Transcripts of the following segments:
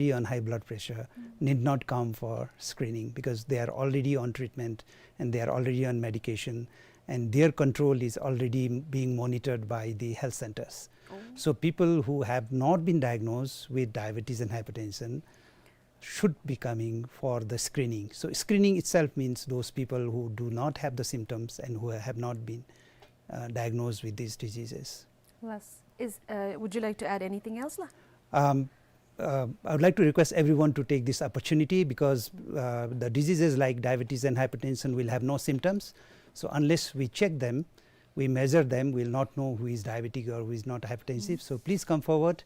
on high blood pressure need not come for screening because they are already on treatment and they are already on medication, and their control is already being monitored by the health centers. So people who have not been diagnosed with diabetes and hypertension should be coming for the screening. So screening itself means those people who do not have the symptoms and who have not been diagnosed with these diseases. Would you like to add anything else? I would like to request everyone to take this opportunity because the diseases like diabetes and hypertension will have no symptoms. So unless we check them, we measure them, we will not know who is diabetic or who is not hypertensive. So please come forward,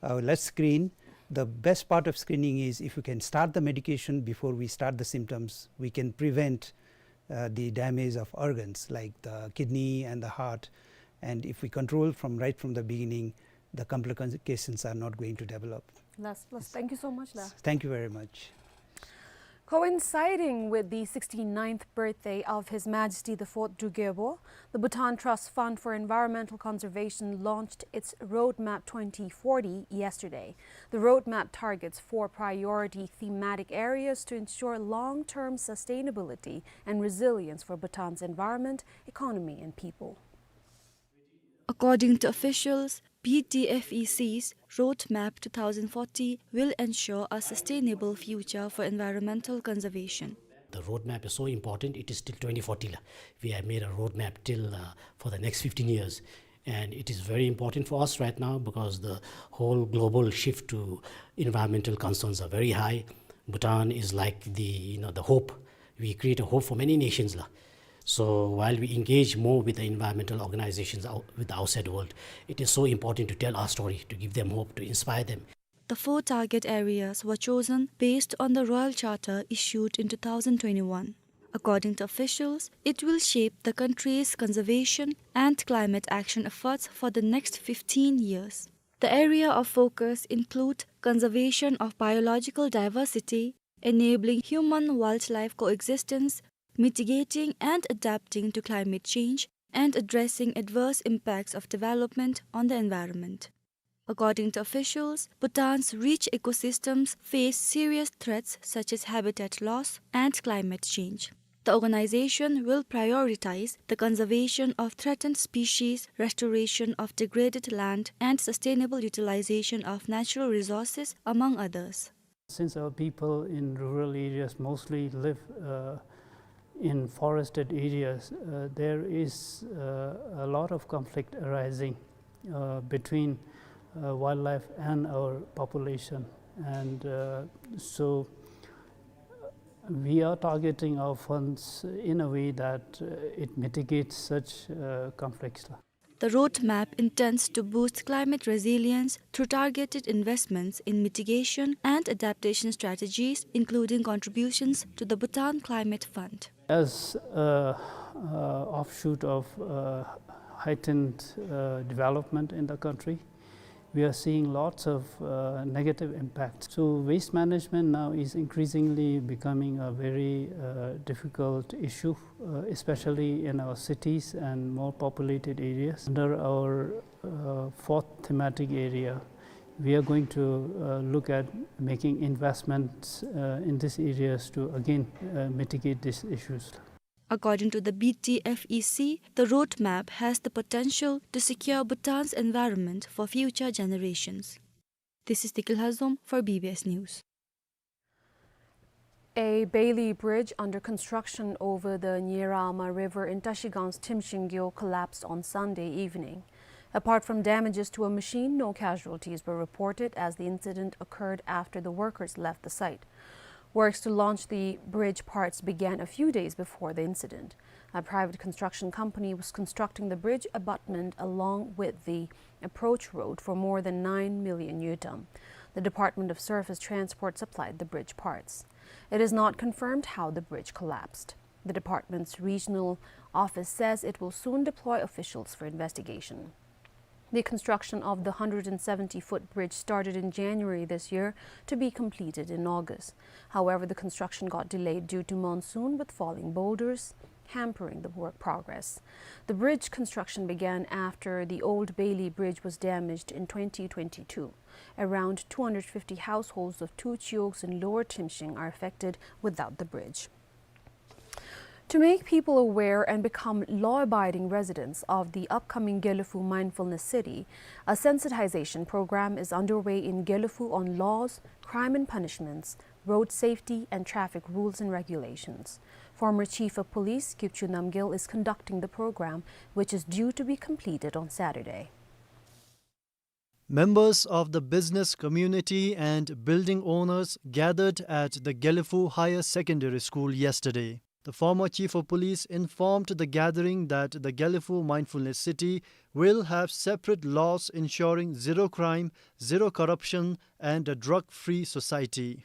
let's screen. The best part of screening is if we can start the medication before we start the symptoms, we can prevent the damage of organs like the kidney and the heart. And if we control right from the beginning, the complications are not going to develop. Thank you so much. Thank you very much. Coinciding with the 69th birthday of His Majesty the 4th Dugebo, the Bhutan Trust Fund for Environmental Conservation launched its Roadmap 2040 yesterday. The roadmap targets 4 priority thematic areas to ensure long-term sustainability and resilience for Bhutan's environment, economy and people. According to officials, BTFEC's Roadmap 2040 will ensure a sustainable future for environmental conservation. The roadmap is so important, it is till 2040. We have made a roadmap till for the next 15 years. And it is very important for us right now because the whole global shift to environmental concerns are very high. Bhutan is like the hope. We create a hope for many nations. So while we engage more with the environmental organizations with the outside world, it is so important to tell our story, to give them hope, to inspire them. The 4 target areas were chosen based on the Royal Charter issued in 2021. According to officials, it will shape the country's conservation and climate action efforts for the next 15 years. The area of focus include conservation of biological diversity, enabling human-wildlife coexistence, mitigating and adapting to climate change, and addressing adverse impacts of development on the environment. According to officials, Bhutan's rich ecosystems face serious threats such as habitat loss and climate change. The organization will prioritize the conservation of threatened species, restoration of degraded land, and sustainable utilization of natural resources, among others. Since our people in rural areas mostly live in forested areas, there is a lot of conflict arising between wildlife and our population, and so we are targeting our funds in a way that it mitigates such conflicts. The roadmap intends to boost climate resilience through targeted investments in mitigation and adaptation strategies, including contributions to the Bhutan Climate Fund. As an offshoot of heightened development in the country, we are seeing lots of negative impacts. So waste management now is increasingly becoming a very difficult issue, especially in our cities and more populated areas. Under our 4th thematic area, we are going to look at making investments in these areas to again mitigate these issues. According to the BTFEC, the roadmap has the potential to secure Bhutan's environment for future generations. This is Tikil Hazom for BBS News. A Bailey bridge under construction over the Nyerama River in Tashigan's Timshingyo collapsed on Sunday evening. Apart from damages to a machine, no casualties were reported as the incident occurred after the workers left the site. Works to launch the bridge parts began a few days before the incident. A private construction company was constructing the bridge abutment along with the approach road for more than 9 million yutam. The Department of Surface Transport supplied the bridge parts. It is not confirmed how the bridge collapsed. The department's regional office says it will soon deploy officials for investigation. The construction of the 170-foot bridge started in January this year to be completed in August. However, the construction got delayed due to monsoon with falling boulders, hampering the work progress. The bridge construction began after the old Bailey Bridge was damaged in 2022. Around 250 households of two chioks in Lower Timshing are affected without the bridge. To make people aware and become law-abiding residents of the upcoming Gyeolfu Mindfulness City, a sensitization program is underway in Gyeolfu on laws, crime and punishments, road safety and traffic rules and regulations. Former Chief of Police Kyupchu Namgil is conducting the program, which is due to be completed on Saturday. Members of the business community and building owners gathered at the Gyeolfu Higher Secondary School yesterday. The former Chief of Police informed the gathering that the Gyeolfu Mindfulness City will have separate laws ensuring zero crime, zero corruption and a drug-free society.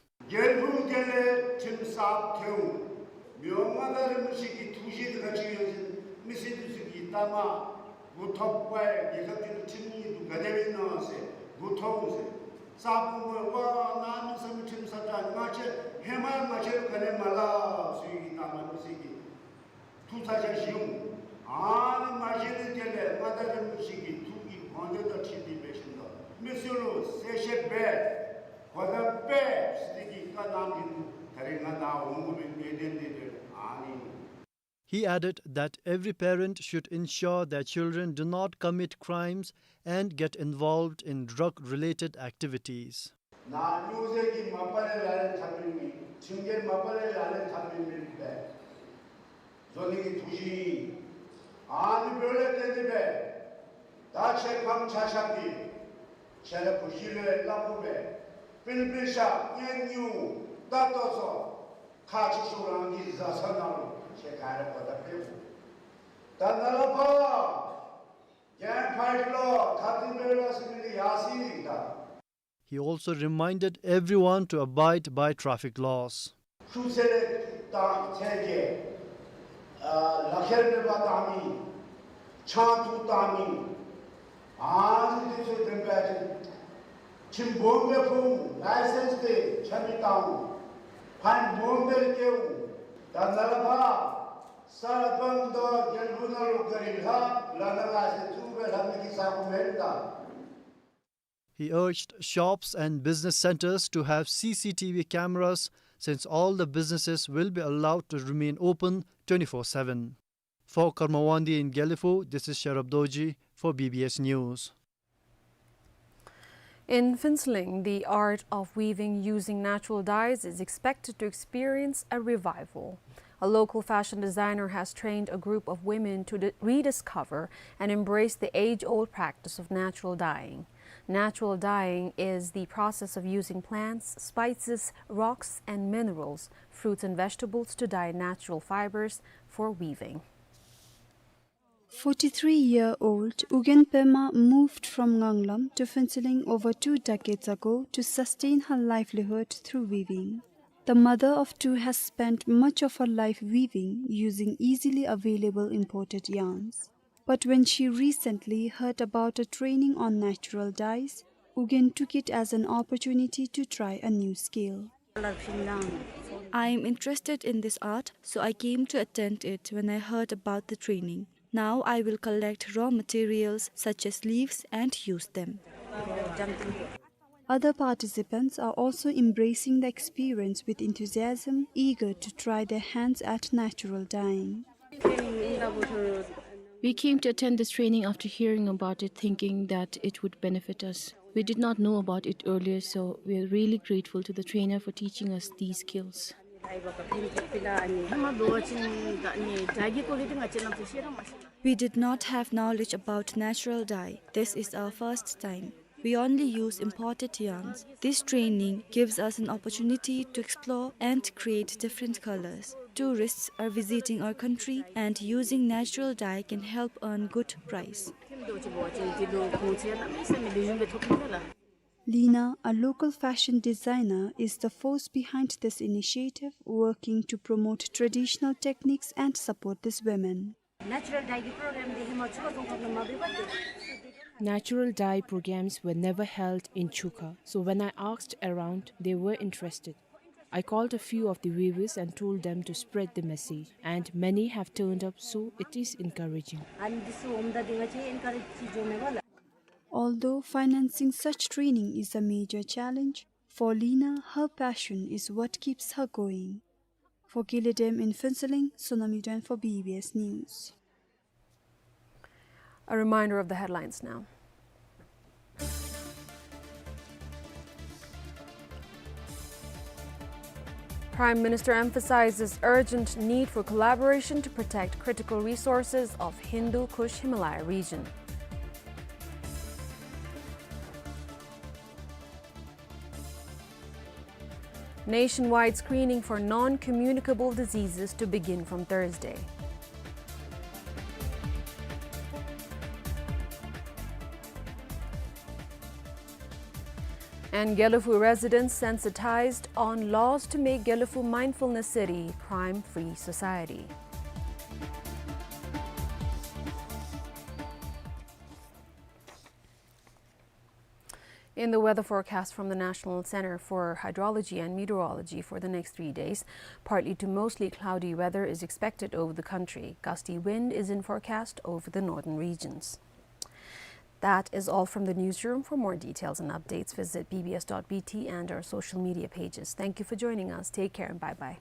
He added that every parent should ensure their children do not commit crimes and get involved in drug-related activities. He also reminded everyone to abide by traffic laws. He urged shops and business centers to have CCTV cameras since all the businesses will be allowed to remain open 24/7. For Karmawandi in Gyeolfu, this is Sharab Doji for BBS News. In Phinseling, the art of weaving using natural dyes is expected to experience a revival. A local fashion designer has trained a group of women to rediscover and embrace the age-old practice of natural dyeing. Natural dyeing is the process of using plants, spices, rocks and minerals, fruits and vegetables to dye natural fibers for weaving. 43-year-old Ugen Pema moved from Nganglam to Phinseling over 2 decades ago to sustain her livelihood through weaving. The mother of two has spent much of her life weaving using easily available imported yarns. But when she recently heard about a training on natural dyes, Ugen took it as an opportunity to try a new skill. I am interested in this art, so I came to attend it when I heard about the training. Now I will collect raw materials such as leaves and use them. Other participants are also embracing the experience with enthusiasm, eager to try their hands at natural dyeing. We came to attend this training after hearing about it, thinking that it would benefit us. We did not know about it earlier, so we are really grateful to the trainer for teaching us these skills. We did not have knowledge about natural dye. This is our first time. We only use imported yarns. This training gives us an opportunity to explore and create different colors. Tourists are visiting our country and using natural dye can help earn good price. Lina, a local fashion designer, is the force behind this initiative, working to promote traditional techniques and support these women. Natural dye programs were never held in Chuka, so when I asked around, they were interested. I called a few of the weavers and told them to spread the message, and many have turned up, so it is encouraging. Although financing such training is a major challenge, for Lena, her passion is what keeps her going. For Gilidem in Finseling, Sonamidan for BBS News. A reminder of the headlines now. Prime Minister emphasizes urgent need for collaboration to protect critical resources of Hindu Kush Himalaya region. Nationwide screening for non-communicable diseases to begin from Thursday. And Gyeongju residents sensitized on laws to make Gyeongju Mindfulness City crime-free society. In the weather forecast from the National Center for Hydrology and Meteorology for the next 3 days, partly to mostly cloudy weather is expected over the country. Gusty wind is in forecast over the northern regions. That is all from the newsroom. For more details and updates, visit bbs.bt and our social media pages. Thank you for joining us. Take care and bye-bye.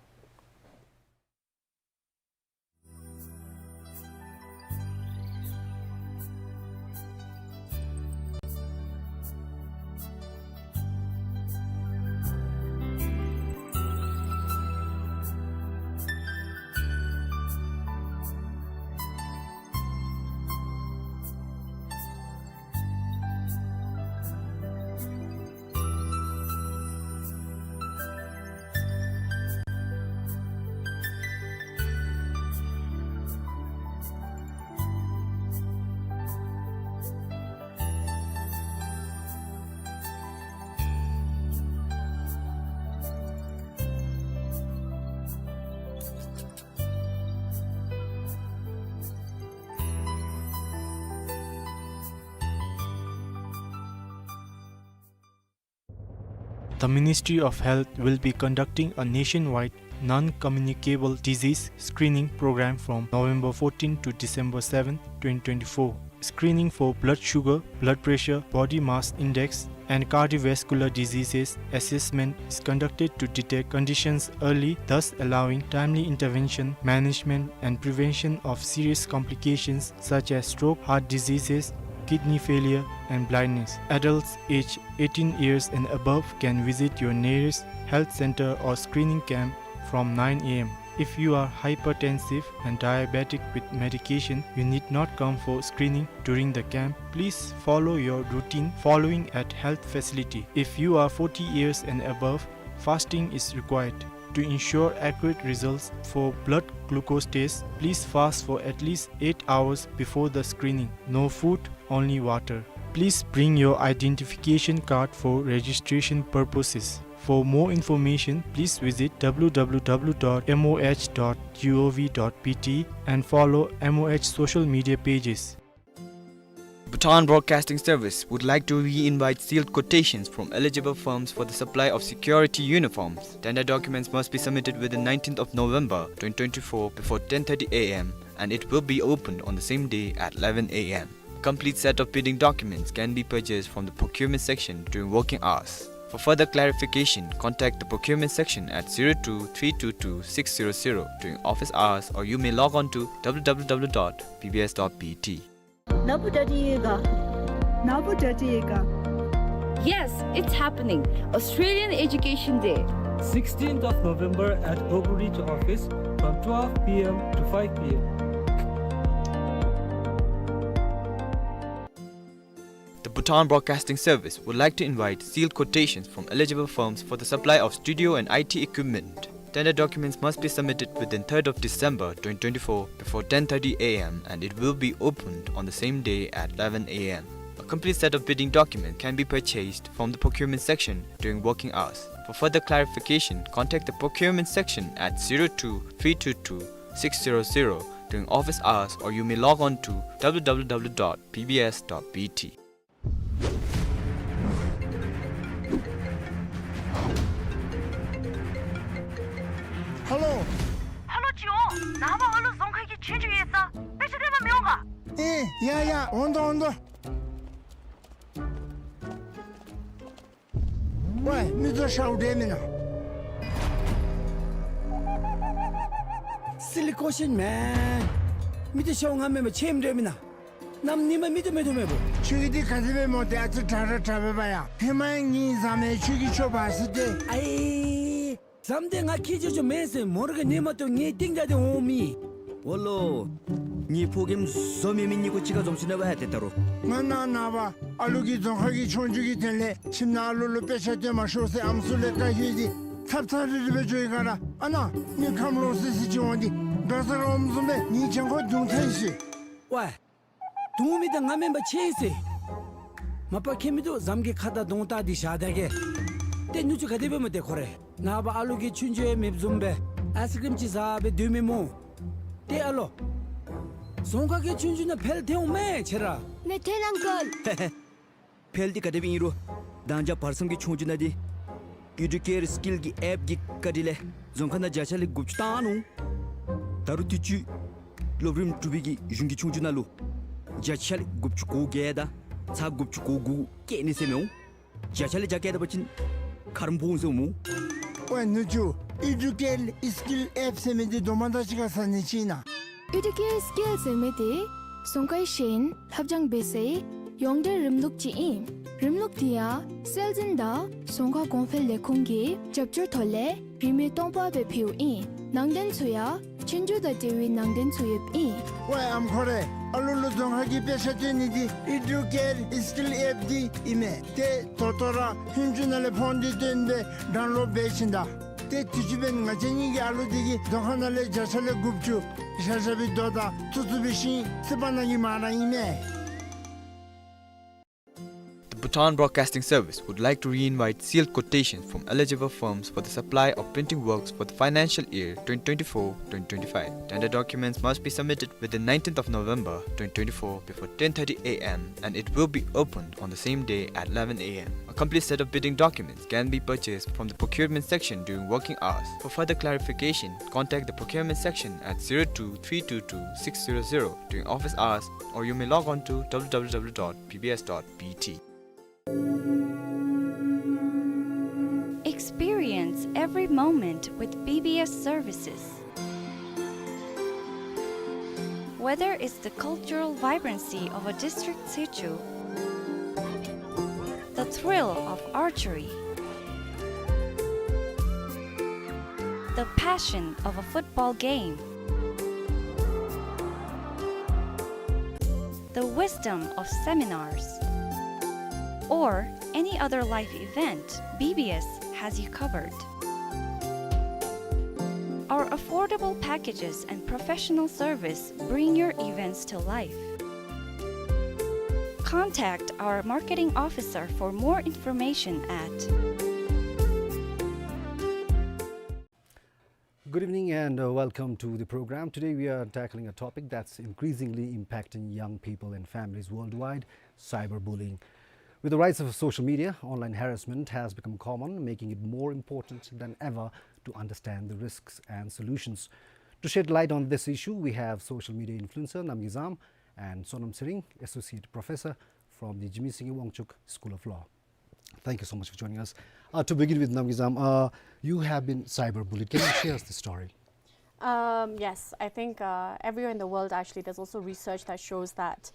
The Ministry of Health will be conducting a nationwide non-communicable disease screening program from November 14 to December 7, 2024. Screening for blood sugar, blood pressure, body mass index, and cardiovascular diseases assessment is conducted to detect conditions early, thus allowing timely intervention, management, and prevention of serious complications such as stroke, heart diseases, kidney failure, and blindness. Adults aged 18 years and above can visit your nearest health center or screening camp from 9 a.m. If you are hypertensive and diabetic with medication, you need not come for screening during the camp. Please follow your routine following at health facility. If you are 40 years and above, fasting is required. To ensure accurate results for blood glucose tests, please fast for at least 8 hours before the screening. No food, only water. Please bring your identification card for registration purposes. For more information, please visit www.moh.gov.pt and follow MOH social media pages. Bhutan Broadcasting Service would like to re-invite sealed quotations from eligible firms for the supply of security uniforms. Tender documents must be submitted within 19th of November 2024 before 10:30 a.m. and it will be opened on the same day at 11 a.m. A complete set of bidding documents can be purchased from the procurement section during working hours. For further clarification, contact the procurement section at 02-322-600 during office hours, or you may log on to www.bbs.bt. Yes, it's happening. Australian Education Day. 16th of November at Oakridge office from 12 p.m. to 5 p.m. The Bhutan Broadcasting Service would like to invite sealed quotations from eligible firms for the supply of studio and IT equipment. Tender documents must be submitted within 3rd of December 2024 before 10:30 a.m. and it will be opened on the same day at 11 a.m. A complete set of bidding documents can be purchased from the procurement section during working hours. For further clarification, contact the procurement section at 02-322-600 during office hours, or you may log on to www.pbs.bt. Hello. Hello, Joe. 나와 얼른 Dzongkha 진주에 있어. 배치되면 명가. 야야, 온다. 왜 미도 샤우데미나 실리코신 맨 미도 샤웅하면 체임되미나 남님은 믿음에도 매보 추기디 가슴에 못해 아주 잘을 잡아봐야 해마행이 삶에 추기 쳐봤을 때 아이 삼대가 키즈 좀 해서 모르게 니마도 니 띵자대 오미 원로 니 포김 소미민니고 지가 좀 지내봐야 됐다로 만나 나와 알루기 종하기 촌주기 될래 심나 알루로 빼셔대마 쇼세 암술레까 휴지 탑타르를 배줘이가라 아나 니 감로스시 지원디 가서로 엄수매 니 정호 동태시 와 도움이다 가면 뭐 체이세 마빠 케미도 잠게 카다 동타디 샤다게 때 누주 가데베면 돼 코레 나바 알루기 춘주에 맵좀베 아스크림 지사베 드미모 때 알로 송가게 춘주나 펠테오메 체라 네 테랑걸 펠디 가데빙이로 단자 발성기 총주나디 유드케르 스킬기 앱기 까딜레 종카나 자샬리 굽치타노 다루티치 로브림 투비기 jungi 총주나로 자샬리 굽치고 게다 사 굽치고 구 깨니세명 자샬리 자게다 버친 카름 보은세모 왜 누주 이주겔 스킬 앱 세면디 도만다시가 사니치나 이렇게 스킬 세메데 송카이 셴 합장 베세 용데 림룩지임 림룩티야 셀진다 송카 공펠 레콩게 접줄 톨레 리메 똥바베 피우인 낭덴 소야 친주다 제위 낭덴 소예이 왜 암코레 알룰루 동하기 빼셔대니디 이주겔 스킬 앱디 이메 때 도토라 힘주날레 폰디 된데 다운로드 베신다 때 뒤집엔 가쟁이게 알루디기 동하날레 자살레 굽주 샤샤비 도다 투투비신 스바나기 마라이메 The Bhutan Broadcasting Service would like to re-invite sealed quotations from eligible firms for the supply of printing works for the financial year 2024-2025. Tender documents must be submitted within 19th of November 2024 before 10:30 a.m. and it will be opened on the same day at 11 a.m. A complete set of bidding documents can be purchased from the procurement section during working hours. For further clarification, contact the procurement section at 02-322-600 during office hours, or you may log on to www.bbs.bt. Experience every moment with BBS services. Whether it's the cultural vibrancy of a district situ, the thrill of archery, the passion of a football game, the wisdom of seminars, or any other life event, BBS has you covered. Our affordable packages and professional service bring your events to life. Contact our marketing officer for more information at Good evening and welcome to the program. Today we are tackling a topic that's increasingly impacting young people and families worldwide, cyberbullying. With the rise of social media, online harassment has become common, making it more important than ever to understand the risks and solutions. To shed light on this issue, we have social media influencer Namgizam and Sonam Sering, Associate Professor from the Jimmy Singh Wangchuk School of Law. Thank you so much for joining us. To begin with, Namgizam, you have been cyberbullied. Can you share us the story? Yes, I think everywhere in the world actually there's also research that shows that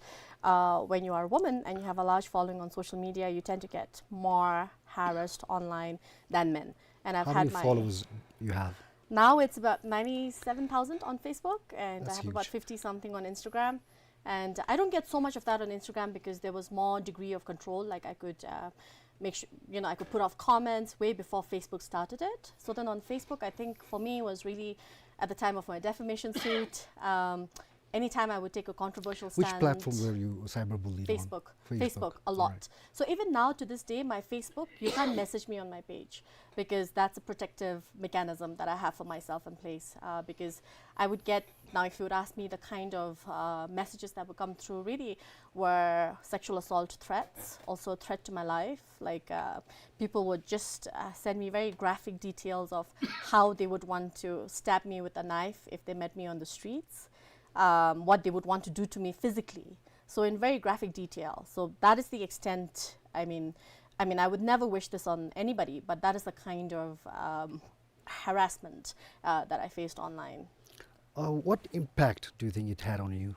when you are a woman and you have a large following on social media, you tend to get more harassed online than men. And I've How had many followers you have? Now it's about 97,000 on Facebook, and That's I have about huge. 50 something on Instagram. And I don't get so much of that on Instagram because there was more degree of control. Like I could make sure, I could put off comments way before Facebook started it. So then on Facebook, I think for me was really at the time of my defamation suit. Anytime I would take a controversial stand. Which platform were you cyberbullied Facebook. on? Facebook, a lot. Right. So even now to this day, my Facebook, you can't message me on my page because that's a protective mechanism that I have for myself in place. Because I would get, now if you would ask me, the kind of messages that would come through really were sexual assault threats, also a threat to my life. Like people would just send me very graphic details of how they would want to stab me with a knife if they met me on the streets. What they would want to do to me physically. So in very graphic detail. So that is the extent, I mean, I would never wish this on anybody, but that is the kind of harassment that I faced online. What impact do you think it had on you?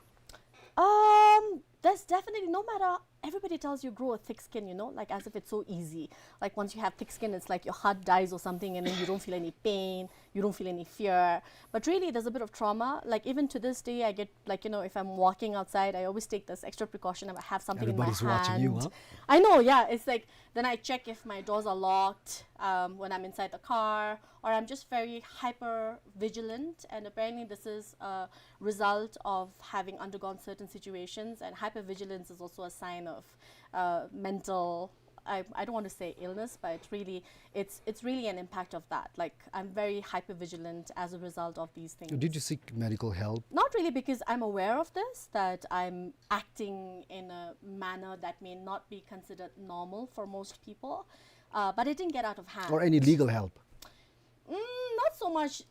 There's definitely, no matter, everybody tells you grow a thick skin, you know, like as if it's so easy. Like once you have thick skin, it's like your heart dies or something, and then you don't feel any pain, you don't feel any fear. But really, there's a bit of trauma. Like even to this day, I get, like, you know, if I'm walking outside, I always take this extra precaution. I have something Everybody's in my hand. watching you, huh? I know, yeah. It's like, then I check if my doors are locked when I'm inside the car, or I'm just very hyper vigilant. And apparently this is a result of having undergone certain situations, and hypervigilance is also a sign of mental, I don't want to say illness, but it's really an impact of that. Like I'm very hypervigilant as a result of these things. Did you seek medical help? Not really, because I'm aware of this, that I'm acting in a manner that may not be considered normal for most people, but it didn't get out of hand. Or any legal help? Not so much.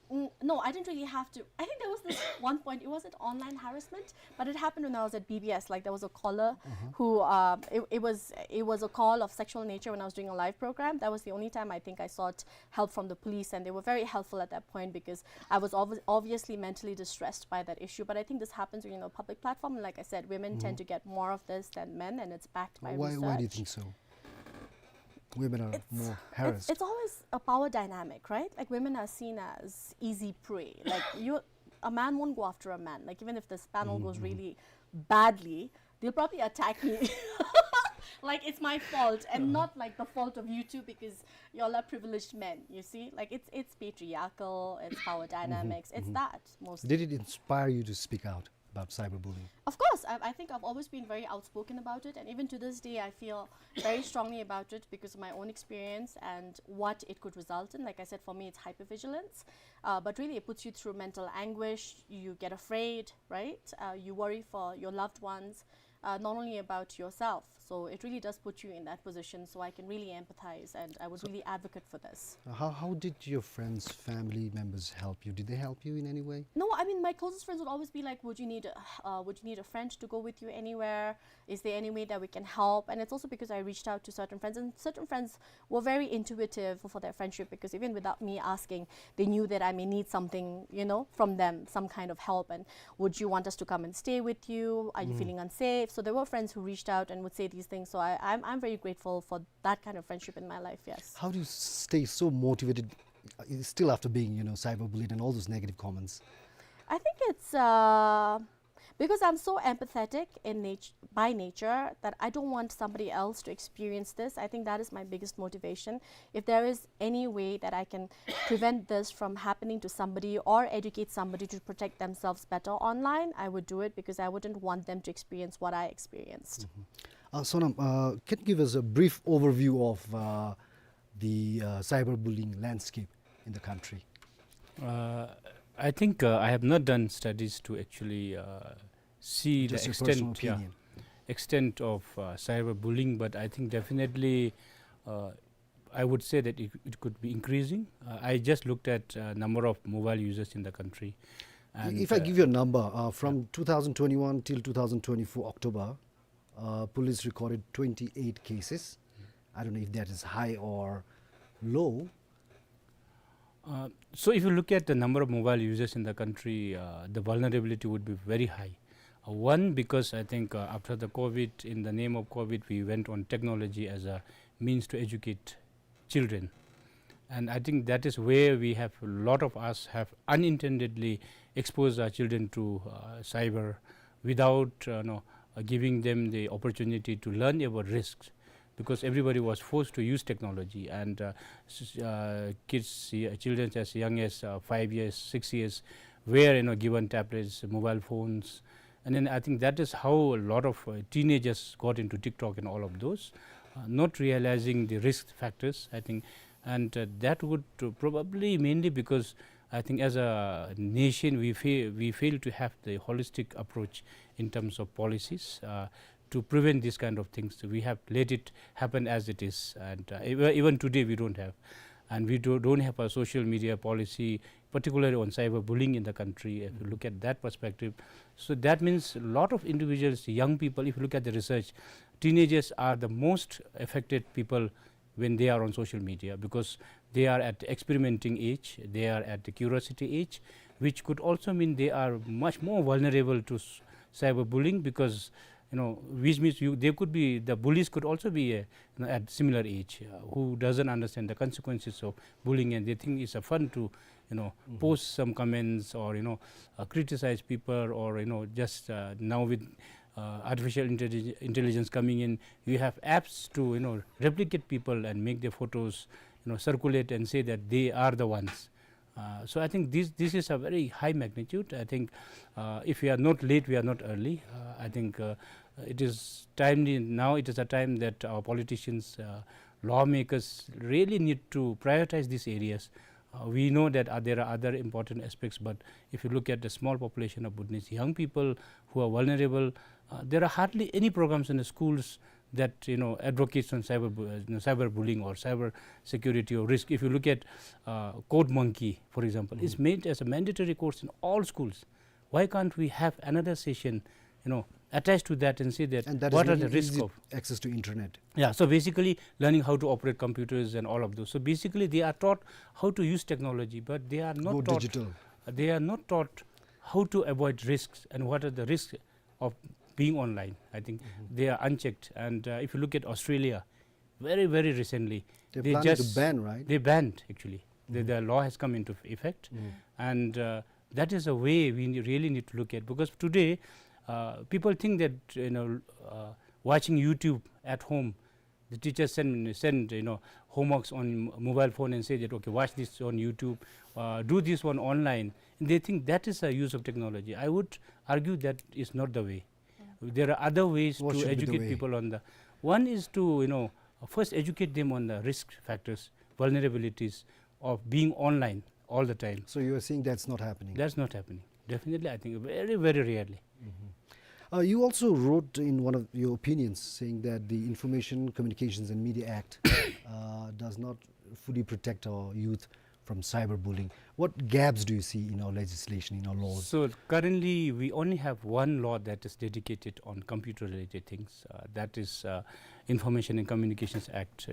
No, I didn't really have to. I think there was this one point, it wasn't online harassment, but it happened when I was at BBS. Like there was a caller who, it was a call of sexual nature when I was doing a live program. That was the only time I think I sought help from the police, and they were very helpful at that point because I was obviously mentally distressed by that issue. But I think this happens when, you know, public platform. And like I said, women tend to get more of this than men, and it's backed by research. Why do you think so? Women are more harassed. It's always a power dynamic, right? Like women are seen as easy prey. Like a man won't go after a man. Like even if this panel goes really badly, they'll probably attack me. Like it's my fault, and not like the fault of you two because y'all are privileged men. You see, like it's patriarchal, it's power dynamics. It's that mostly. Did it inspire you to speak out about cyberbullying? Of course, I think I've always been very outspoken about it, and even to this day I feel very strongly about it because of my own experience and what it could result in. Like I said, for me it's hypervigilance, but really it puts you through mental anguish. You get afraid, right? You worry for your loved ones, not only about yourself. So it really does put you in that position, so I can really empathize, and I would really advocate for this. How did your friends, family members help you? Did they help you in any way? No, I mean my closest friends would always be like, would you need a friend to go with you anywhere? Is there any way that we can help? And it's also because I reached out to certain friends, and certain friends were very intuitive for their friendship, because even without me asking, they knew that I may need something, you know, from them, some kind of help. And would you want us to come and stay with you? Are you feeling unsafe? So there were friends who reached out and would say these things. So I'm very grateful for that kind of friendship in my life. Yes. How do you stay so motivated still after being, you know, cyberbullied and all those negative comments? I think it's because I'm so empathetic by nature that I don't want somebody else to experience this. I think that is my biggest motivation. If there is any way that I can prevent this from happening to somebody or educate somebody to protect themselves better online, I would do it, because I wouldn't want them to experience what I experienced. Sonam, can you give us a brief overview of the cyberbullying landscape in the country? I think I have not done studies to actually see Just the extent of cyberbullying, but I think definitely I would say that it could be increasing. I just looked at number of mobile users in the country. And if I give you a number, from 2021 till 2024 October, police recorded 28 cases. I don't know if that is high or low. So if you look at the number of mobile users in the country, the vulnerability would be very high. One, because I think after the COVID, in the name of COVID, we went on technology as a means to educate children. And I think that is where we have, a lot of us have unintendedly exposed our children to cyber without giving them the opportunity to learn about risks, because everybody was forced to use technology, and children as young as 5 years, 6 years were given tablets, mobile phones, and then I think that is how a lot of teenagers got into TikTok and all of those, not realizing the risk factors, I think, and that would probably mainly because I think as a nation we fail to have the holistic approach in terms of policies to prevent these kind of things. We have let it happen as it is, and even today we don't have, and we don't have a social media policy, particularly on cyberbullying in the country. If you look at that perspective, so that means a lot of individuals, young people, if you look at the research, teenagers are the most affected people when they are on social media, because they are at experimenting age, they are at the curiosity age, which could also mean they are much more vulnerable to cyberbullying, because which means they could be, the bullies could also be at similar age, who doesn't understand the consequences of bullying, and they think it's a fun to post some comments or criticize people, or just now with artificial intelligence coming in, you have apps to replicate people and make their photos circulate and say that they are the ones. So I think this is a very high magnitude. I think if we are not late, we are not early. I think it is timely now. It is a time that our politicians, lawmakers really need to prioritize these areas. We know that there are other important aspects, but if you look at the small population of Bhutanese young people who are vulnerable, there are hardly any programs in the schools that advocates on cyberbullying or cyber security or risk. If you look at Code Monkey, for example, it's made as a mandatory course in all schools. Why can't we have another session attached to that and say that, and that what is are the risks of access to internet? Yeah, so basically learning how to operate computers and all of those. So basically they are taught how to use technology, but they are not taught digital. They are not taught how to avoid risks and what are the risks of being online. I think they are unchecked. And if you look at Australia, very recently, they just to ban, right? They banned, actually. The law has come into effect, and that is a way we really need to look at, because today people think that watching YouTube at home, the teachers send homeworks on mobile phone and say that, okay, watch this on YouTube, do this one online, and they think that is a use of technology. I would argue that is not the way. There are other ways to educate people on the. One is to first educate them on the risk factors, vulnerabilities of being online all the time. So you are saying that's not happening? That's not happening. Definitely, I think very rarely. You also wrote in one of your opinions saying that the Information Communications and Media Act does not fully protect our youth from cyberbullying. What gaps do you see in our legislation, in our laws? So currently we only have one law that is dedicated on computer related things. That is Information and Communications Act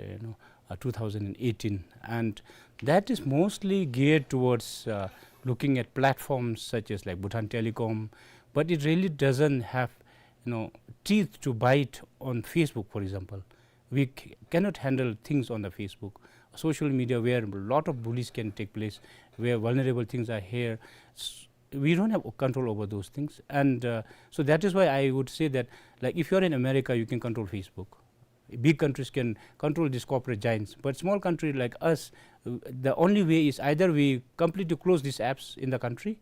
2018, and that is mostly geared towards looking at platforms such as like Bhutan Telecom, but it really doesn't have teeth to bite on Facebook, for example. We cannot handle things on the Facebook, social media, where a lot of bullies can take place, where vulnerable things are here. We don't have control over those things, and so that is why I would say that, like, if you're in America, you can control Facebook. Big countries can control these corporate giants, but small country like us, the only way is either we completely close these apps in the country,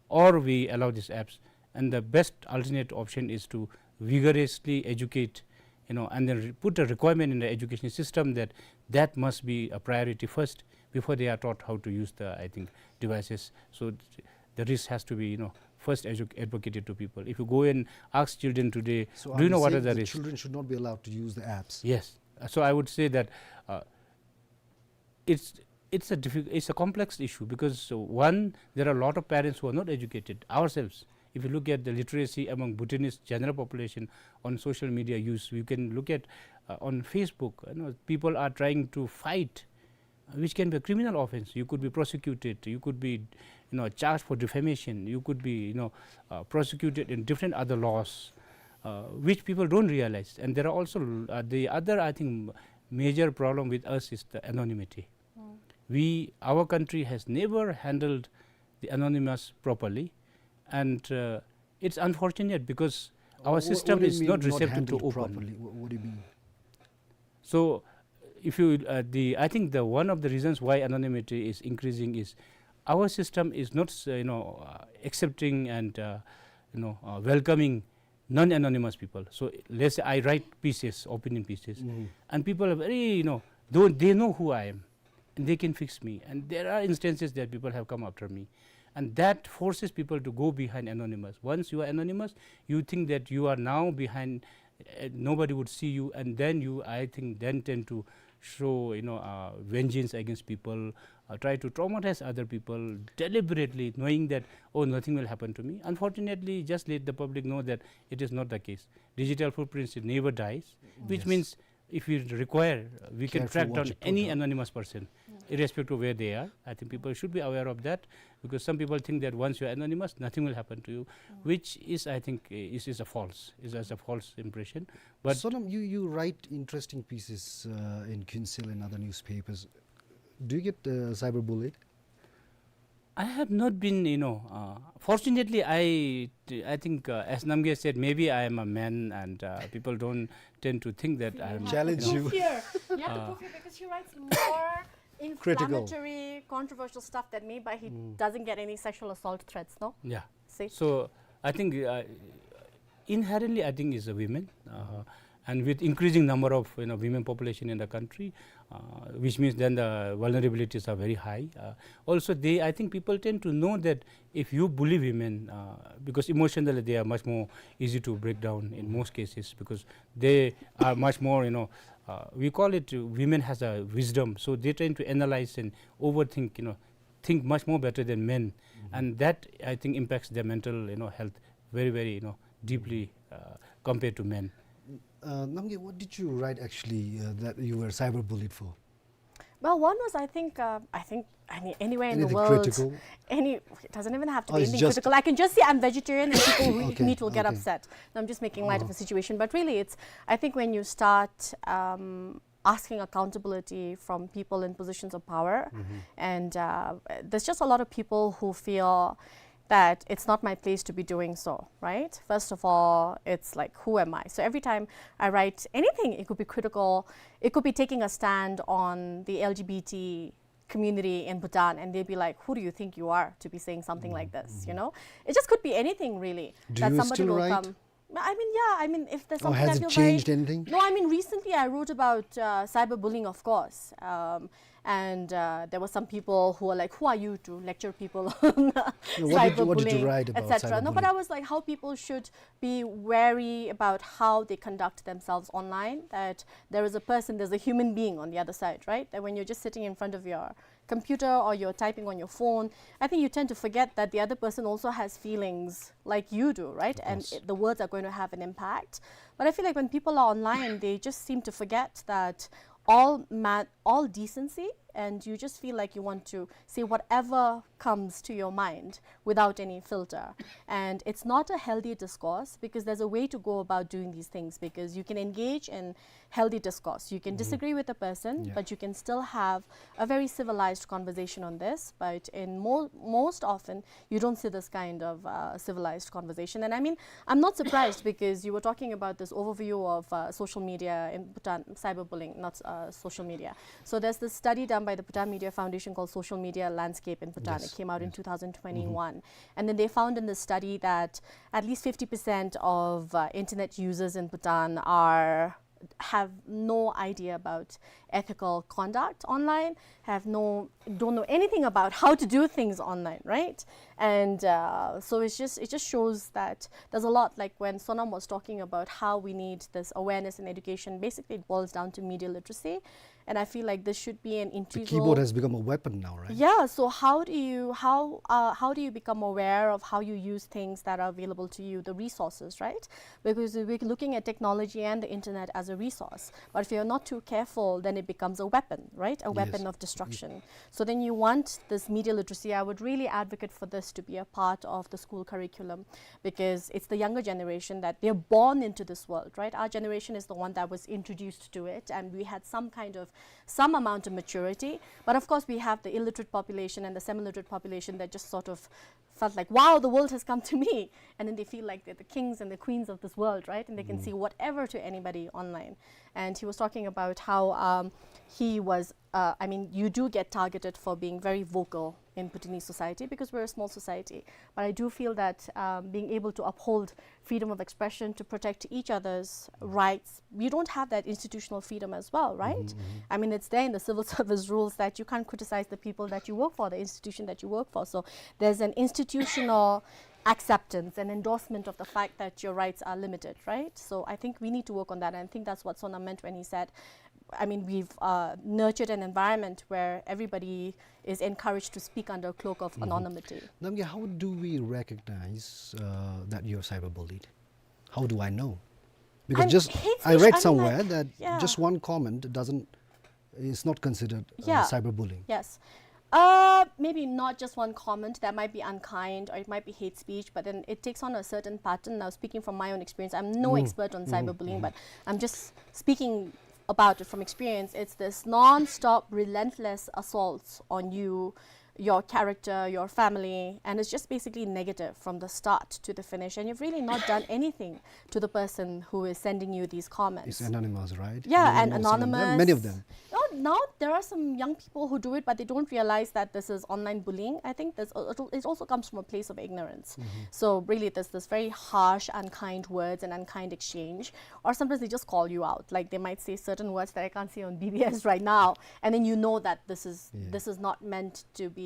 or we allow these apps. And the best alternate option is to vigorously educate, and then put a requirement in the education system that must be a priority first before they are taught how to use the, I think, devices. So the risk has to be, first advocated to people. If you go and ask children today, so do you know what are the risks? Children should not be allowed to use the apps. Yes. So I would say that it's a complex issue, because one, there are a lot of parents who are not educated ourselves. If you look at the literacy among Bhutanese general population on social media use, you can look at on Facebook, people are trying to fight, which can be a criminal offense. You could be prosecuted, you could be charged for defamation, you could be prosecuted in different other laws, which people don't realize. And there are also the other, I think, major problem with us is the anonymity. Our country has never handled the anonymous properly, and it's unfortunate because our system is not receptive to open. Properly? What do you mean? So if you I think the one of the reasons why anonymity is increasing is our system is not accepting and welcoming non-anonymous people. So let's say I write pieces, opinion pieces, and people are very they know who I am and they can fix me, and there are instances that people have come after me, and that forces people to go behind anonymous. Once you are anonymous, you think that you are now behind, nobody would see you, and then you, I think, then tend to show vengeance against people, try to traumatize other people deliberately, knowing that, oh, nothing will happen to me. Unfortunately, just let the public know that it is not the case. Digital footprints, it never dies, which means if we require, we can track down any anonymous person, irrespective of where they are. I think people should be aware of that, because some people think that once you are anonymous, nothing will happen to you, which is, I think, is a false impression. But Sonam, you write interesting pieces in Kinsil and other newspapers. Do you get cyberbullied? I have not been, fortunately, I think, as Namge said, maybe I am a man, and people don't tend to think that I am. Challenge you. You have to prove here, because he writes more inflammatory, controversial stuff than me, but he doesn't get any sexual assault threats, no? Yeah. See? So I think inherently, I think is a women, and with increasing number of women population in the country, which means then the vulnerabilities are very high. Also, I think people tend to know that if you bully women, because emotionally they are much more easy to break down in most cases, because they are much more, we call it women has a wisdom, so they tend to analyze and overthink, think much more better than men, and that I think impacts their mental health very, very deeply compared to men. Namge, what did you write actually that you were cyberbullied for? Well, one was, I mean, anywhere in the world. Critical? It doesn't even have to be anything critical. I can just say I'm vegetarian and people who eat meat will get upset. No, I'm just making light of the situation. But really, I think when you start asking accountability from people in positions of power, and there's just a lot of people who feel that it's not my place to be doing so, right? First of all, it's like, who am I? So every time I write anything, it could be critical, it could be taking a stand on the LGBT community in Bhutan, and they'd be like, who do you think you are to be saying something like this, It just could be anything, really. Do that you somebody still will write? Come. I mean, if there's something has that it changed anything? No, I mean, recently I wrote about cyberbullying, of course. And there were some people who were like, who are you to lecture people on cyberbullying, what did you write about etc. No, but I was like, how people should be wary about how they conduct themselves online, that there is a person, there's a human being on the other side, right? That when you're just sitting in front of your computer or you're typing on your phone, I think you tend to forget that the other person also has feelings like you do, right? And the words are going to have an impact. But I feel like when people are online, they just seem to forget that all decency, and you just feel like you want to say whatever comes to your mind without any filter. And it's not a healthy discourse, because there's a way to go about doing these things, because you can engage in healthy discourse. You can disagree with the person, but you can still have a very civilized conversation on this. But in most often, you don't see this kind of civilized conversation. And I mean, I'm not surprised, because you were talking about this overview of social media in Bhutan, cyberbullying, not social media. So there's this study done by the Bhutan Media Foundation called Social Media Landscape in Bhutan. It came out in 2021. And then they found in the study that at least 50% of internet users in Bhutan have no idea about ethical conduct online, don't know anything about how to do things online, right? And so it just shows that there's a lot, like when Sonam was talking about how we need this awareness and education, basically it boils down to media literacy. And I feel like this should be an integral. The keyboard has become a weapon now, right? Yeah. So how do you become aware of how you use things that are available to you, the resources, right? Because we're looking at technology and the internet as a resource, but if you're not too careful, then it becomes a weapon, right? A weapon of destruction. So then you want this media literacy. I would really advocate for this to be a part of the school curriculum, because it's the younger generation that they're born into this world, right? Our generation is the one that was introduced to it, and we had some amount of maturity. But of course, we have the illiterate population and the semi-literate population that just sort of felt like, wow, the world has come to me. And then they feel like they're the kings and the queens of this world, right? And they can see whatever to anybody online. And he was talking about how he was, I mean, you do get targeted for being very vocal in Bhutanese society, because we're a small society. But I do feel that being able to uphold freedom of expression, to protect each other's rights, you don't have that institutional freedom as well, right? I mean, it's there in the civil service rules that you can't criticize the people that you work for, the institution that you work for. So there's an institutional acceptance and endorsement of the fact that your rights are limited, right? So I think we need to work on that, and I think that's what Sonam meant when he said I mean, we've nurtured an environment where everybody is encouraged to speak under a cloak of anonymity. Namgya, how do we recognize that you're cyberbullied? How do I know? Because I read somewhere that just one comment is not considered cyberbullying. Yes. Maybe not just one comment, that might be unkind or it might be hate speech, but then it takes on a certain pattern. Now, speaking from my own experience, I'm no expert on cyberbullying, but I'm just speaking about it from experience. It's this non-stop, relentless assaults on you, your character, your family, and it's just basically negative from the start to the finish, and you've really not done anything to the person who is sending you these comments. It's anonymous, right? Yeah, and anonymous. Many of them. Oh, now there are some young people who do it, but they don't realize that this is online bullying. I think it also comes from a place of ignorance. So really, there's this very harsh, unkind words and unkind exchange, or sometimes they just call you out. Like they might say certain words that I can't say on BBS right now, and then you know that this is not meant to be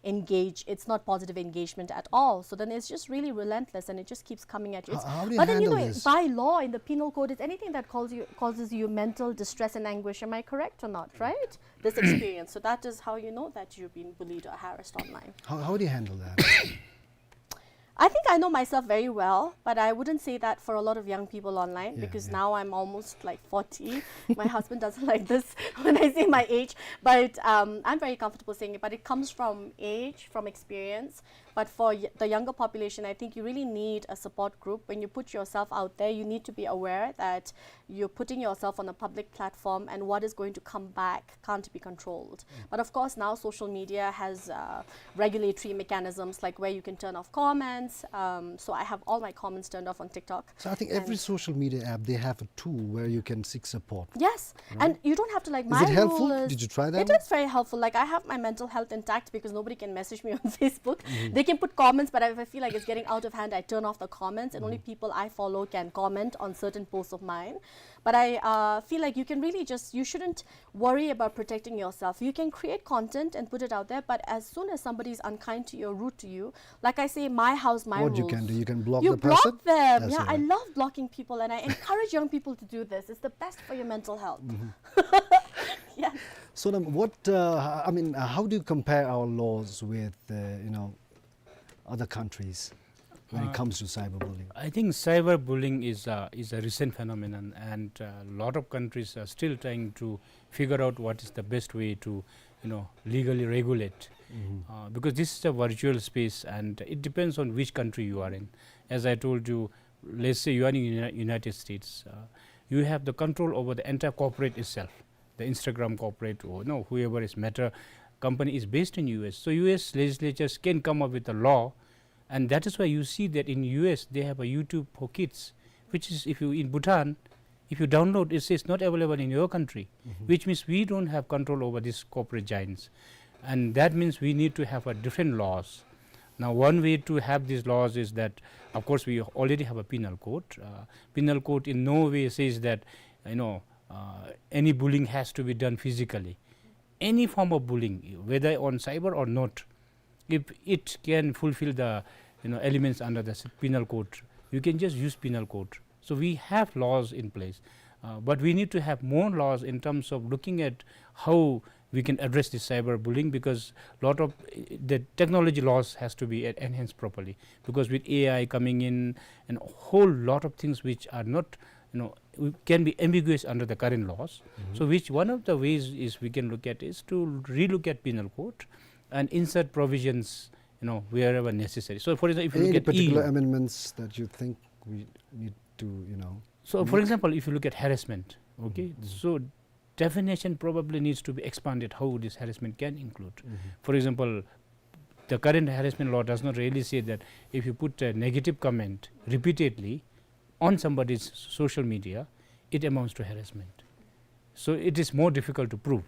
engaged. It's not positive engagement at all. So then it's just really relentless, and it just keeps coming at you. How do you but then handle this? By law in the penal code, it's anything that causes you mental distress and anguish. Am I correct or not? Right? This experience. So that is how you know that you've been bullied or harassed online. How do you handle that? I think I know myself very well, but I wouldn't say that for a lot of young people online because now I'm almost like 40. My husband doesn't like this when I say my age, but I'm very comfortable saying it. But it comes from age, from experience. But for the younger population, I think you really need a support group. When you put yourself out there, you need to be aware that you're putting yourself on a public platform and what is going to come back can't be controlled. But of course, now social media has regulatory mechanisms like where you can turn off comments. So I have all my comments turned off on TikTok. So I think every social media app, they have a tool where you can seek support. Yes, right? and you don't have to like Is my it helpful? rule is, Did you try that? It is very helpful. Like I have my mental health intact because nobody can message me on Facebook. They can put comments, but if I feel like it's getting out of hand, I turn off the comments, and only people I follow can comment on certain posts of mine. But I feel like you can really you shouldn't worry about protecting yourself. You can create content and put it out there, but as soon as somebody is unkind to you or rude to you, like I say, my house, my rules. What you can do, you can block you the person? block them. That's Yeah, right. I love blocking people, and I encourage young people to do this. It's the best for your mental health. Yeah. So then what, how do you compare our laws with, other countries when it comes to cyberbullying? I think cyberbullying is a recent phenomenon, and a lot of countries are still trying to figure out what is the best way to, legally regulate. Because this is a virtual space, and it depends on which country you are in. As I told you, let's say you are in the United States, you have the control over the entire corporate itself. The Instagram corporate or whoever is Meta company is based in US. So US legislatures can come up with a law, and that is why you see that in US they have a YouTube for kids, which is if you in Bhutan, if you download it says not available in your country, which means we don't have control over these corporate giants, and that means we need to have a different laws. Now one way to have these laws is that of course we already have a penal code. Penal code in no way says that any bullying has to be done physically. Any form of bullying, whether on cyber or not, if it can fulfill the elements under the penal code, you can just use penal code. So we have laws in place, but we need to have more laws in terms of looking at how we can address this cyber bullying, because lot of the technology laws has to be enhanced properly, because with AI coming in and a whole lot of things which are not can be ambiguous under the current laws. So which one of the ways is we can look at is to relook at penal code and insert provisions wherever necessary. So for example, if you Any look at particular EU, amendments that you think we need to so for example, if you look at harassment, okay, so definition probably needs to be expanded how this harassment can include. For example, the current harassment law does not really say that if you put a negative comment repeatedly on somebody's social media, it amounts to harassment. So it is more difficult to prove.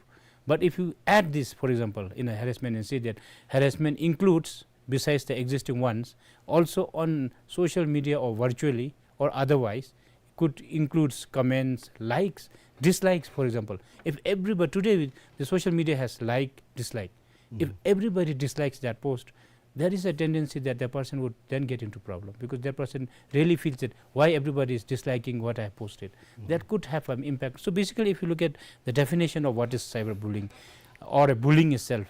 But if you add this, for example, in a harassment and say that harassment includes, besides the existing ones, also on social media or virtually or otherwise, could includes comments, likes, dislikes, for example. If everybody, today the social media has like, dislike. If everybody dislikes that post, there is a tendency that the person would then get into problem, because that person really feels that why everybody is disliking what I have posted. That could have an impact. So basically, if you look at the definition of what is cyberbullying or a bullying itself,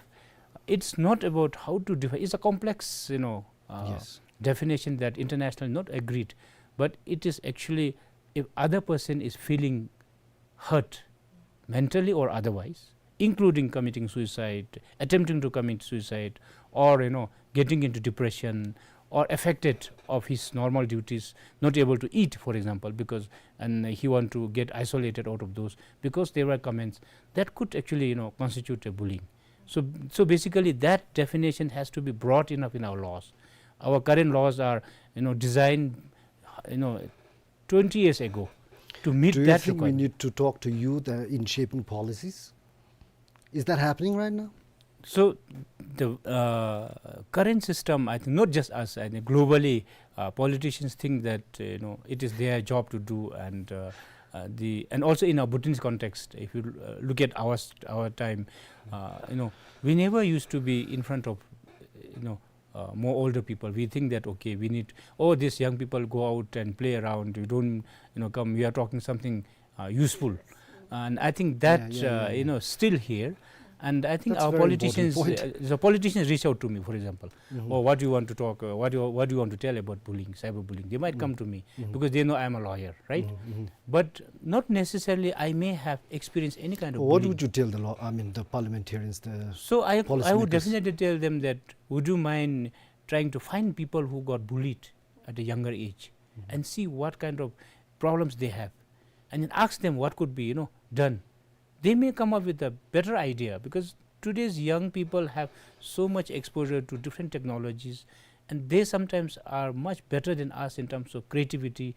it's not about how to define. It's a complex, definition that internationally not agreed, but it is actually if other person is feeling hurt mentally or otherwise, including committing suicide, attempting to commit suicide, or getting into depression, or affected of his normal duties, not able to eat, for example, because he want to get isolated out of those because there were comments that could actually constitute a bullying. So basically that definition has to be brought enough in our laws. Our current laws are designed 20 years ago to meet Do you that think requirement. we need to talk to youth in shaping policies? Is that happening right now? So the current system, I think not just us, I think globally politicians think that it is their job to do, and also in our Bhutanese context, if you look at our time, we never used to be in front of more older people. We think that okay, we need these young people go out and play around. We don't come. We are talking something useful, and I think that still here. And I think our politicians, the politicians reach out to me, for example, what do you want to talk, what do you want to tell about bullying, cyberbullying? They might come to me because they know I am a lawyer, right? But not necessarily I may have experienced any kind of What bullying. would you tell the parliamentarians, So I would definitely tell them that, would you mind trying to find people who got bullied at a younger age and see what kind of problems they have, and then ask them what could be done. They may come up with a better idea, because today's young people have so much exposure to different technologies, and they sometimes are much better than us in terms of creativity,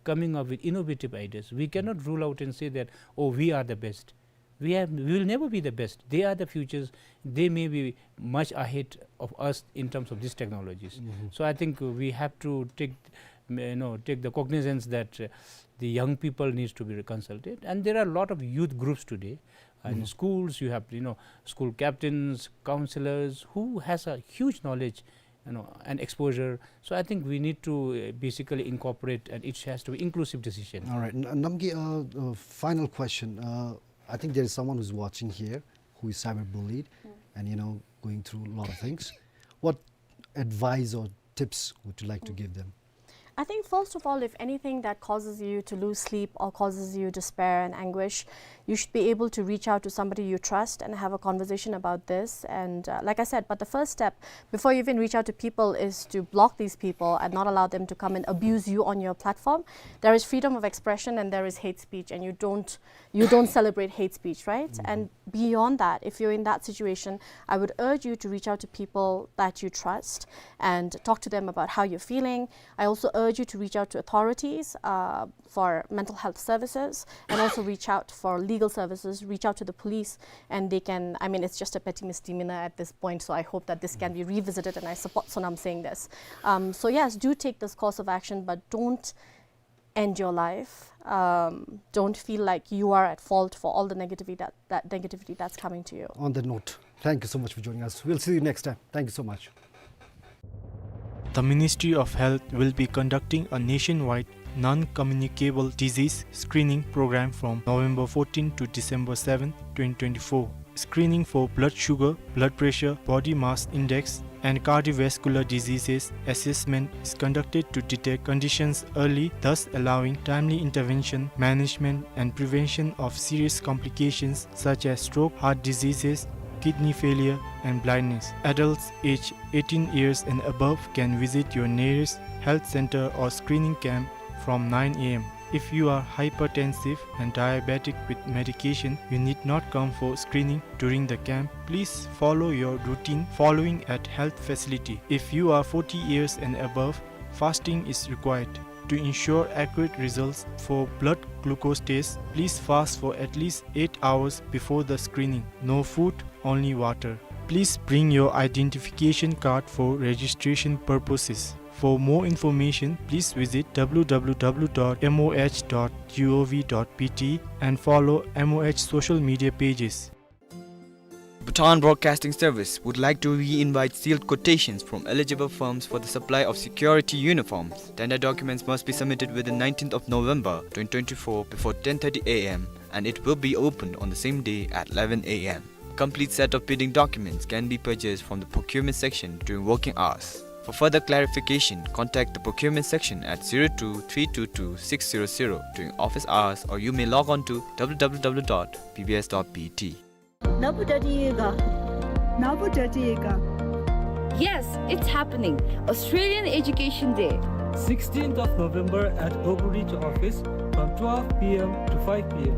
coming up with innovative ideas. We cannot rule out and say that we are the best. We will never be the best. They are the futures. They may be much ahead of us in terms of these technologies. So I think we have to take the cognizance that the young people needs to be consulted, and there are a lot of youth groups today. In schools, you have school captains, counselors who has a huge knowledge, and exposure. So I think we need to basically incorporate, and it has to be inclusive decision. All right, Namgi, final question. I think there is someone who's watching here who is cyberbullied and going through a lot of things. What advice or tips would you like to give them? I think first of all, if anything that causes you to lose sleep or causes you despair and anguish, you should be able to reach out to somebody you trust and have a conversation about this. And like I said, but the first step before you even reach out to people is to block these people and not allow them to come and abuse you on your platform. There is freedom of expression and there is hate speech, and you don't celebrate hate speech, right? And beyond that, if you're in that situation, I would urge you to reach out to people that you trust and talk to them about how you're feeling. I also urge you to reach out to authorities for mental health services, and also reach out for legal services, reach out to the police, and they can, it's just a petty misdemeanor at this point, so I hope that this can be revisited, and I support Sonam saying this. So yes, do take this course of action, but don't end your life. Don't feel like you are at fault for all the negativity that's coming to you. On that note, thank you so much for joining us. We'll see you next time. Thank you so much. The Ministry of Health will be conducting a nationwide non-communicable disease screening program from November 14 to December 7, 2024. Screening for blood sugar, blood pressure, body mass index, and cardiovascular diseases assessment is conducted to detect conditions early, thus allowing timely intervention, management, and prevention of serious complications such as stroke, heart diseases, kidney failure, and blindness. Adults aged 18 years and above can visit your nearest health center or screening camp from 9 a.m. If you are hypertensive and diabetic with medication, you need not come for screening during the camp. Please follow your routine following at health facility. If you are 40 years and above, fasting is required. To ensure accurate results for blood glucose tests, please fast for at least 8 hours before the screening. No food, only water. Please bring your identification card for registration purposes. For more information, please visit www.moh.gov.pt and follow MOH social media pages. Bhutan Broadcasting Service would like to re-invite sealed quotations from eligible firms for the supply of security uniforms. Tender documents must be submitted within 19th of November 2024 before 10:30 a.m. and it will be opened on the same day at 11 a.m. A complete set of bidding documents can be purchased from the procurement section during working hours. For further clarification, contact the procurement section at 02-322-600 during office hours, or you may log on to www.bbs.bt. Yes, it's happening. Australian Education Day. 16th of November at Oakridge office from 12 p.m. to 5 p.m.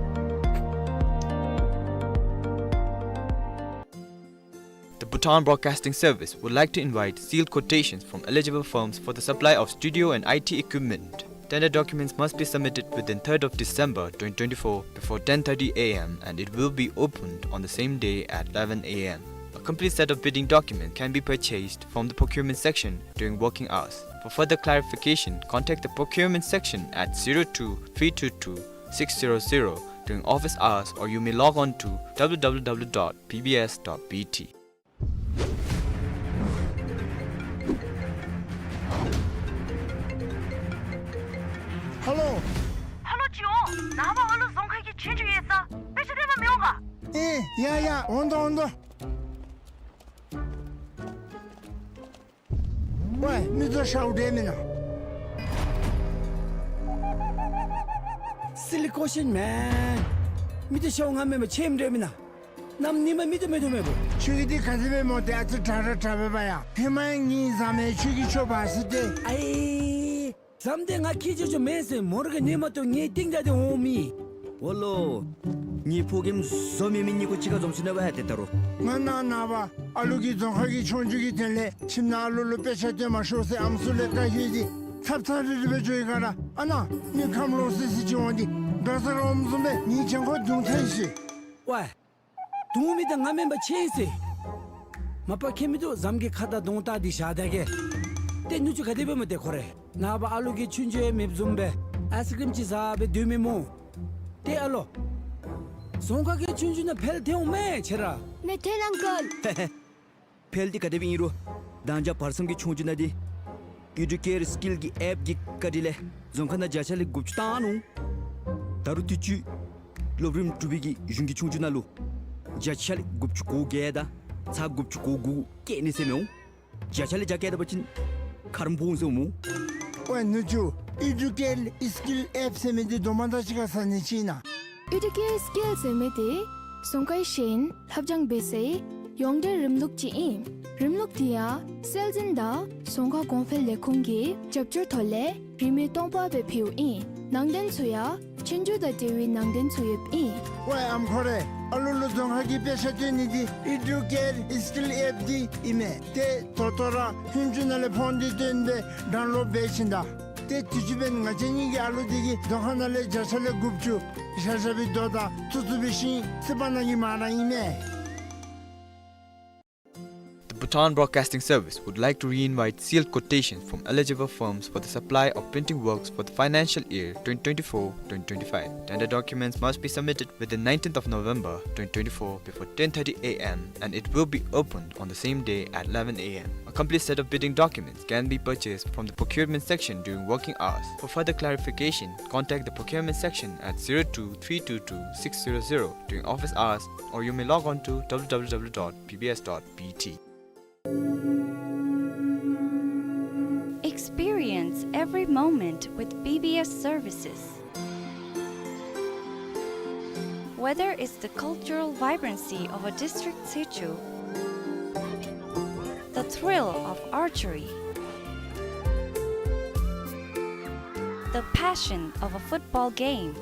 The Bhutan Broadcasting Service would like to invite sealed quotations from eligible firms for the supply of studio and IT equipment. Tender documents must be submitted within 3rd of December 2024 before 10:30 a.m. and it will be opened on the same day at 11 a.m. A complete set of bidding documents can be purchased from the procurement section during working hours. For further clarification, contact the procurement section at 02-322-600 during office hours, or you may log on to www.bbs.bt. Hello. Hello, Jiu. 나와 얼른 Dzongkha 친주에서 배치되면 명가. 야야, 온다. 왜, 미저 샤우데미나. 실리코신 man. 미드 샤웅하면 체임되미나. 남님은 믿음에도 추기디 가슴에 못해 아주 잡아봐야. 해마잉이 잠에 추기 쳐봤을 때. 아이, 잠대가 키즈 좀 매세 모르게 니마또 니 띵자대 오미. 원로 니 포김 소미민니고 지가 좀 지나봐야 됐다로. 나봐 알루기 Dzongkha 촌주기 될래 침나알루로 빼셔대 마쇼세 암술레까 휴지 탑타르르 베조이 가라 아나 니 감로스시 지원디 다사로 엄숨에 니 정거 동탄시 와 도움이다 가면 뭐 체세 마빠 케미도 잠게 카다 동타디 샤다게 때 누주 가데베면 돼 코레 나바 알루기 춘주에 맵좀베 아이스크림 지사베 드미모 때 알로 Dzongkha 춘주나 펠테오메 체라 네 테랑걸 펠디 가데빙이로 단자 파르성기 총주나디 이두케르 스킬기 앱기 까딜레 Dzongkha 자샬리 굽치타누 다루티치 로브림 투비기 중기 총주나루 자샬리 굽치고 게다 사 굽치고구 깨니세명 자샬리 자케다 버친 카름보운세모 왜 누주 이두켈 스킬 앱 세면디 도만다시가 사니치나 이렇게 스킬 세메데 Dzongkha Shin 합장 베세 용데 림룩지임 림룩디야 셀진다 Dzongkha 공펠 레콩게 접줄 털레 리메 똥바베 피우인 낭덴 소야 친주다 데위 낭덴 소예이 왜 암코레 알룰루 Dzongkha 빼셔되니디 이두켈 스킬 앱디 이메 때 토토라 힘주날레 폰디 된데 다운로드 베신다 때 뒤집엔 가쟁이게 알루디기 Dzongkha 자살레 굽주 샤샤비 도다 투투비신 스바나기 마나이메. The Bhutan Broadcasting Service would like to re-invite sealed quotations from eligible firms for the supply of printing works for the financial year 2024-2025. Tender documents must be submitted within 19th of November 2024 before 10:30 a.m. and it will be opened on the same day at 11 a.m. A complete set of bidding documents can be purchased from the procurement section during working hours. For further clarification, contact the procurement section at 02-322-600 during office hours, or you may log on to www.bbs.bt. Experience every moment with BBS services. Whether it's the cultural vibrancy of a district situ, the thrill of archery, the passion of a football game,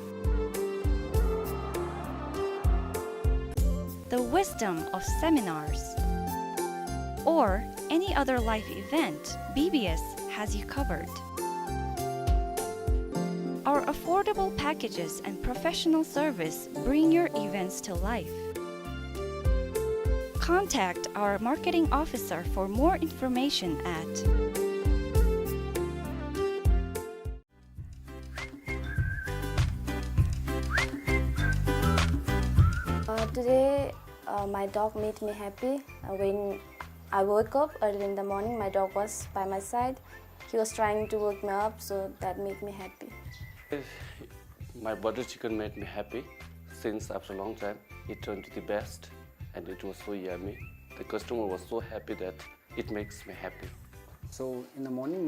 the wisdom of seminars, or any other life event, BBS has you covered. Our affordable packages and professional service bring your events to life. Contact our marketing officer for more information at Today my dog made me happy. When I woke up early in the morning, my dog was by my side. He was trying to wake me up, so that made me happy. My butter chicken made me happy. Since after a long time, it turned to the best and it was so yummy. The customer was so happy that it makes me happy. So in the morning,